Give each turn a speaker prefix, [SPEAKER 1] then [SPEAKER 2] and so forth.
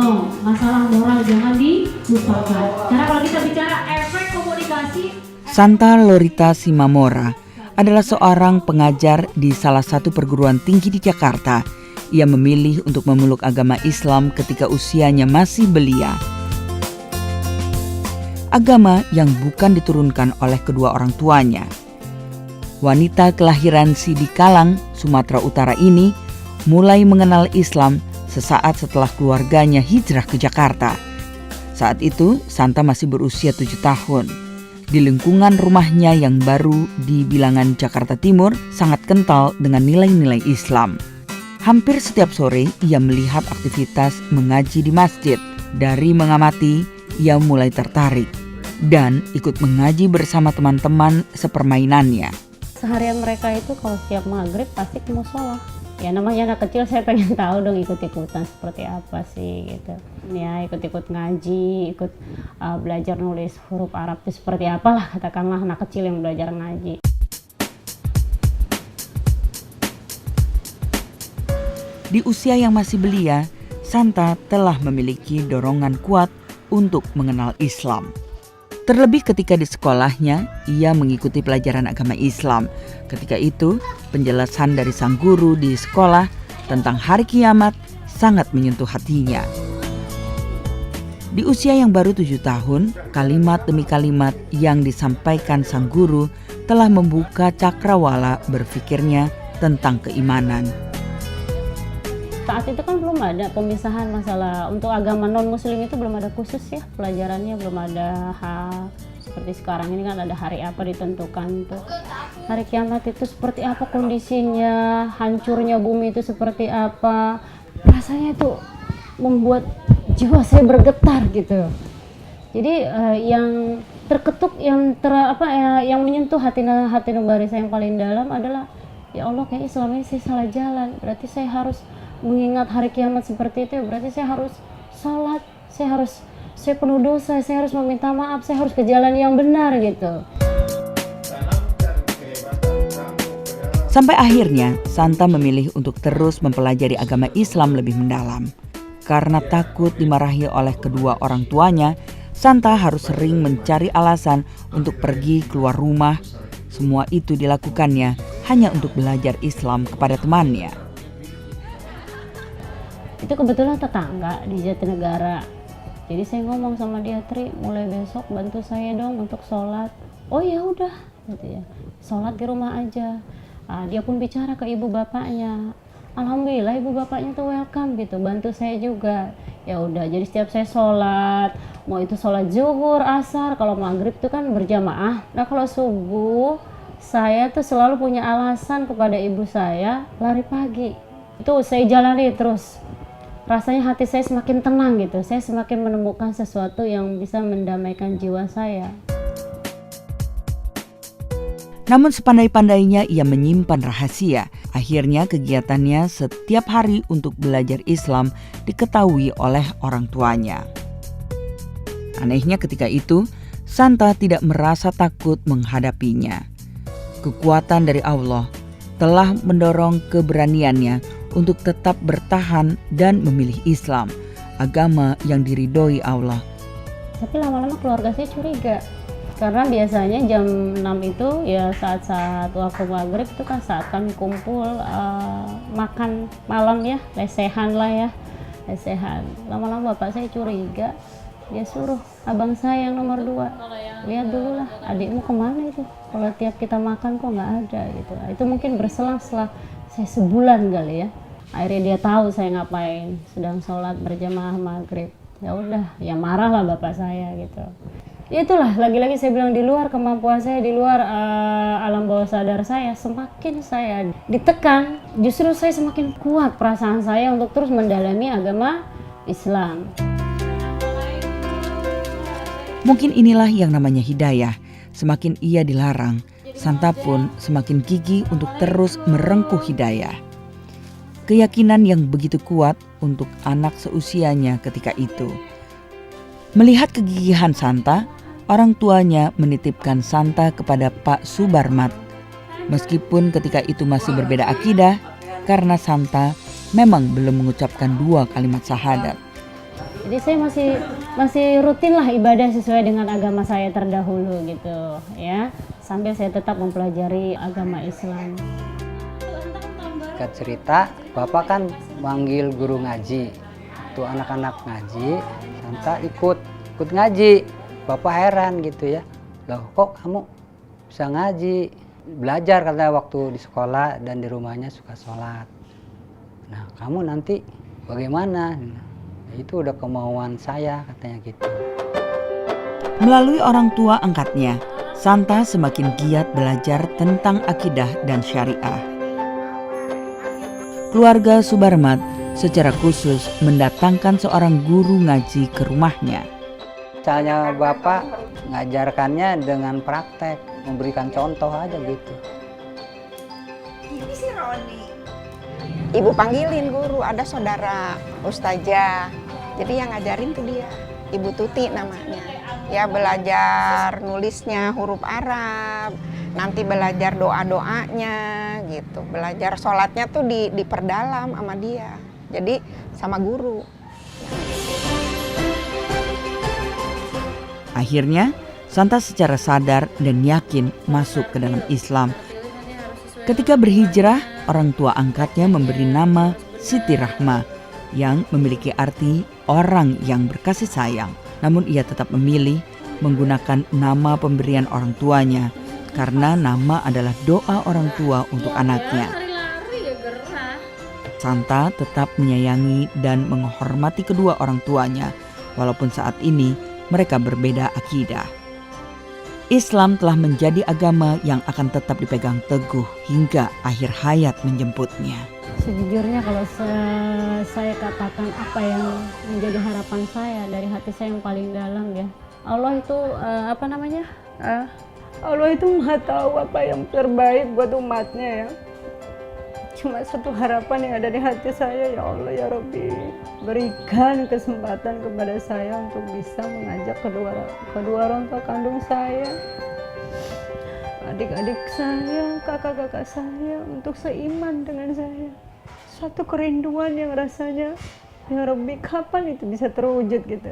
[SPEAKER 1] No, masalah moral jangan dilupakan. Karena kalau kita bicara efek komunikasi,
[SPEAKER 2] Santa Lorita Simamora adalah seorang pengajar di salah satu perguruan tinggi di Jakarta. Ia memilih untuk memeluk agama Islam ketika usianya masih belia. Agama yang bukan diturunkan oleh kedua orang tuanya. Wanita kelahiran Sidikalang, Sumatera Utara ini mulai mengenal Islam sesaat setelah keluarganya hijrah ke Jakarta. Saat itu Santa masih berusia 7 tahun. Di lingkungan rumahnya yang baru di bilangan Jakarta Timur sangat kental dengan nilai-nilai Islam. Hampir setiap sore ia melihat aktivitas mengaji di masjid. Dari mengamati, ia mulai tertarik dan ikut mengaji bersama teman-teman sepermainannya.
[SPEAKER 3] Seharian mereka itu kalau setiap maghrib pasti ke musola. Ya namanya anak kecil, saya pengen tahu dong ikut-ikutan seperti apa sih gitu. Ya ikut-ikut ngaji, ikut belajar nulis huruf Arab itu seperti apalah, katakanlah anak kecil yang belajar ngaji.
[SPEAKER 2] Di usia yang masih belia, Santa telah memiliki dorongan kuat untuk mengenal Islam. Terlebih ketika di sekolahnya, ia mengikuti pelajaran agama Islam. Ketika itu, penjelasan dari sang guru di sekolah tentang hari kiamat sangat menyentuh hatinya. Di usia yang baru 7 tahun, kalimat demi kalimat yang disampaikan sang guru telah membuka cakrawala berpikirnya tentang keimanan.
[SPEAKER 3] Saat itu kan belum ada pemisahan masalah untuk agama non-muslim, itu belum ada khusus ya pelajarannya, belum ada hal seperti sekarang ini kan ada hari apa ditentukan tuh. Hari kiamat itu seperti apa kondisinya, hancurnya bumi itu seperti apa. Rasanya itu membuat jiwa saya bergetar gitu. Jadi yang terketuk, yang yang menyentuh hati nurani saya yang paling dalam adalah, ya Allah, kayaknya selama ini saya salah jalan. Berarti saya harus mengingat hari kiamat seperti itu, berarti saya harus sholat, saya penuh dosa, saya harus meminta maaf, saya harus ke jalan yang benar gitu.
[SPEAKER 2] Sampai akhirnya Santa memilih untuk terus mempelajari agama Islam lebih mendalam. Karena takut dimarahi oleh kedua orang tuanya, Santa harus sering mencari alasan untuk pergi keluar rumah. Semua itu dilakukannya hanya untuk belajar Islam kepada temannya.
[SPEAKER 3] Itu kebetulan tetangga di Jatinegara. Jadi saya ngomong sama dia, Tri, mulai besok bantu saya dong untuk sholat. Oh ya udah, gitu ya. Sholat di rumah aja. Dia pun bicara ke ibu bapaknya. Alhamdulillah ibu bapaknya tuh welcome gitu, bantu saya juga. Ya udah, jadi setiap saya sholat, mau itu sholat zuhur, asar, kalau maghrib itu kan berjamaah. Nah kalau subuh, saya tuh selalu punya alasan kepada ibu saya, lari pagi. Itu saya jalani terus. Rasanya hati saya semakin tenang gitu, saya semakin menemukan sesuatu yang bisa mendamaikan jiwa saya.
[SPEAKER 2] Namun sepandai-pandainya ia menyimpan rahasia. Akhirnya kegiatannya setiap hari untuk belajar Islam diketahui oleh orang tuanya. Anehnya ketika itu, Santa tidak merasa takut menghadapinya. Kekuatan dari Allah telah mendorong keberaniannya untuk tetap bertahan dan memilih Islam, agama yang diridhoi Allah.
[SPEAKER 3] Tapi lama-lama keluarga saya curiga. Karena biasanya jam 6 itu ya saat-saat waktu maghrib itu kan saat kami kumpul makan malam ya, lesehan lah ya, lesehan. Lama-lama bapak saya curiga, dia suruh abang saya yang nomor 2, lihat dulu lah adikmu kemana itu, kalau tiap kita makan kok nggak ada gitu. Itu mungkin berselang setelah saya sebulan kali ya. Akhirnya dia tahu saya ngapain, sedang sholat berjamaah maghrib. Ya udah, ya marah lah bapak saya gitu. Itulah, lagi-lagi saya bilang di luar kemampuan saya, di luar alam bawah sadar saya, semakin saya ditekan, justru saya semakin kuat perasaan saya untuk terus mendalami agama Islam.
[SPEAKER 2] Mungkin inilah yang namanya hidayah. Semakin ia dilarang, Santa pun semakin gigih untuk terus merengkuh hidayah. Keyakinan yang begitu kuat untuk anak seusianya ketika itu. Melihat kegigihan Santa, orang tuanya menitipkan Santa kepada Pak Subarmat. Meskipun ketika itu masih berbeda akidah, karena Santa memang belum mengucapkan 2 kalimat syahadat.
[SPEAKER 3] Jadi saya masih rutin lah ibadah sesuai dengan agama saya terdahulu gitu ya. Sambil saya tetap mempelajari agama Islam.
[SPEAKER 4] Singkat cerita, Bapak kan manggil guru ngaji. Tuh anak-anak ngaji, Santa ikut ngaji. Bapak heran gitu ya. Loh kok kamu bisa ngaji? Belajar katanya waktu di sekolah dan di rumahnya suka sholat. Nah kamu nanti bagaimana? Itu udah kemauan saya katanya gitu.
[SPEAKER 2] Melalui orang tua angkatnya, Santa semakin giat belajar tentang akidah dan syariah. Keluarga Subarmat secara khusus mendatangkan seorang guru ngaji ke rumahnya.
[SPEAKER 4] Caranya Bapak ngajarkannya dengan praktek, memberikan contoh aja gitu.
[SPEAKER 5] Ini si Roni. Ibu panggilin guru, ada saudara ustazah. Jadi yang ngajarin tuh dia, Ibu Tuti namanya. Ya belajar nulisnya huruf Arab, nanti belajar doa-doanya gitu. Belajar sholatnya tuh diperdalam sama dia. Jadi sama guru.
[SPEAKER 2] Akhirnya, Santa secara sadar dan yakin masuk ke dalam Islam. Ketika berhijrah, orang tua angkatnya memberi nama Siti Rahma yang memiliki arti orang yang berkasih sayang. Namun ia tetap memilih menggunakan nama pemberian orang tuanya karena nama adalah doa orang tua untuk anaknya. Santa tetap menyayangi dan menghormati kedua orang tuanya walaupun saat ini mereka berbeda akidah. Islam telah menjadi agama yang akan tetap dipegang teguh hingga akhir hayat menjemputnya.
[SPEAKER 3] Sejujurnya kalau saya katakan apa yang menjadi harapan saya dari hati saya yang paling dalam ya. Allah itu
[SPEAKER 6] Allah itu Maha tahu apa yang terbaik buat umatnya ya. Cuma satu harapan yang ada di hati saya, ya Allah ya Rabbi, berikan kesempatan kepada saya untuk bisa mengajak kedua orang tua kandung saya, adik-adik saya, kakak-kakak saya untuk seiman dengan saya. Suatu kerinduan yang rasanya, ya Rabbi kapan itu bisa terwujud gitu.